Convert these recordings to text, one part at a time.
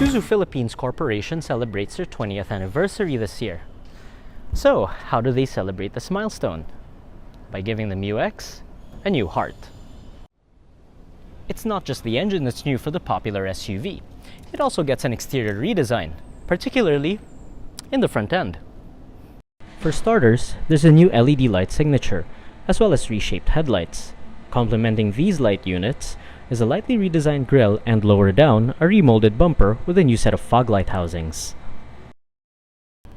Isuzu Philippines Corporation celebrates their 20th anniversary this year. So, how do they celebrate this milestone? By giving the MU-X a new heart. It's not just the engine that's new for the popular SUV. It also gets an exterior redesign, particularly in the front end. For starters, there's a new LED light signature, as well as reshaped headlights. Complementing these light units is a lightly redesigned grille and lower down a remolded bumper with a new set of fog light housings.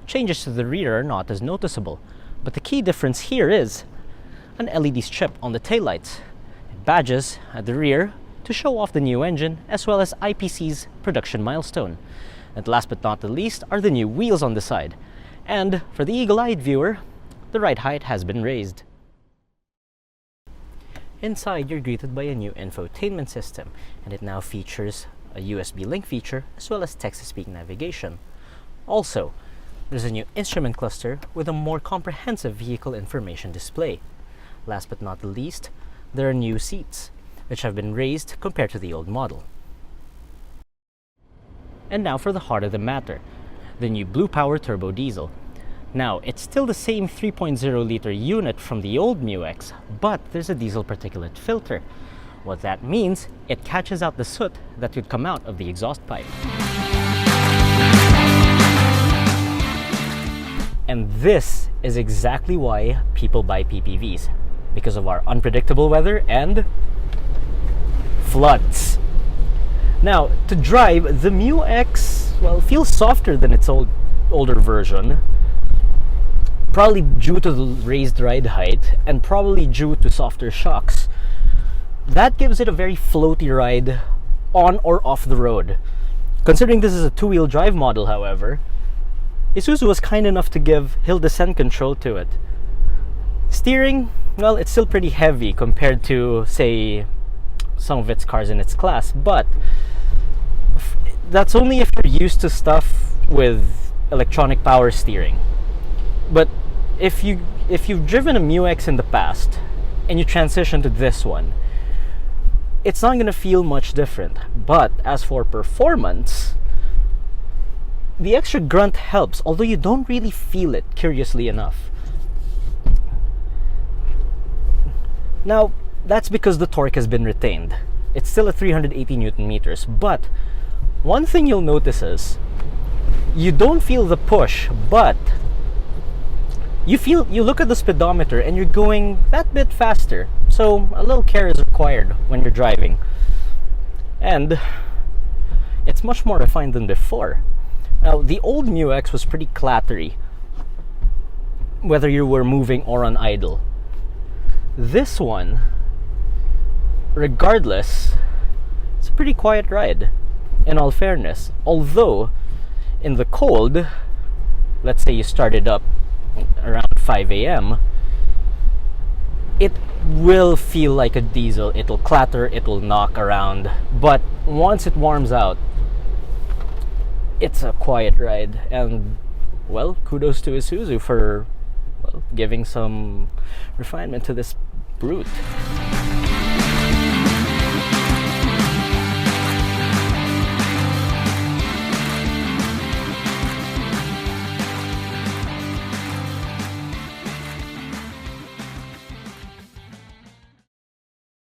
Changes to the rear are not as noticeable, but the key difference here is an LED strip on the taillights, badges at the rear to show off the new engine as well as IPC's production milestone. And last but not the least are the new wheels on the side. And for the eagle-eyed viewer, the ride height has been raised. Inside, you're greeted by a new infotainment system, and it now features a USB link feature as well as text-to-speak navigation. Also, there's a new instrument cluster with a more comprehensive vehicle information display. Last but not the least, there are new seats, which have been raised compared to the old model. And now for the heart of the matter, the new Blue Power Turbo Diesel. Now, it's still the same 3.0 liter unit from the old MU-X, but there's a diesel particulate filter. What that means, it catches out the soot that would come out of the exhaust pipe. And this is exactly why people buy PPVs, because of our unpredictable weather and floods. Now, to drive, the MU-X, well, feels softer than its older version. Probably due to the raised ride height and probably due to softer shocks. That gives it a very floaty ride on or off the road. Considering this is a two-wheel drive model, however, Isuzu was kind enough to give hill descent control to it. Steering, well, it's still pretty heavy compared to, say, some of its cars in its class, but that's only if you're used to stuff with electronic power steering. But if you've driven a MU-X in the past and you transition to this one, it's not going to feel much different. But as for performance, the extra grunt helps, although you don't really feel it, curiously enough. Now, that's because the torque has been retained. It's still at 380 Newton meters, but one thing you'll notice is you don't feel the push, but you look at the speedometer and you're going that bit faster. So a little care is required when you're driving. And it's much more refined than before. Now, the old MU-X was pretty clattery, whether you were moving or on idle. This one, regardless, it's a pretty quiet ride, in all fairness. Although, in the cold, let's say you started up around 5 a.m., it will feel like a diesel. It'll clatter, it'll knock around, but once it warms out, it's a quiet ride. And, well, kudos to Isuzu for, well, giving some refinement to this brute.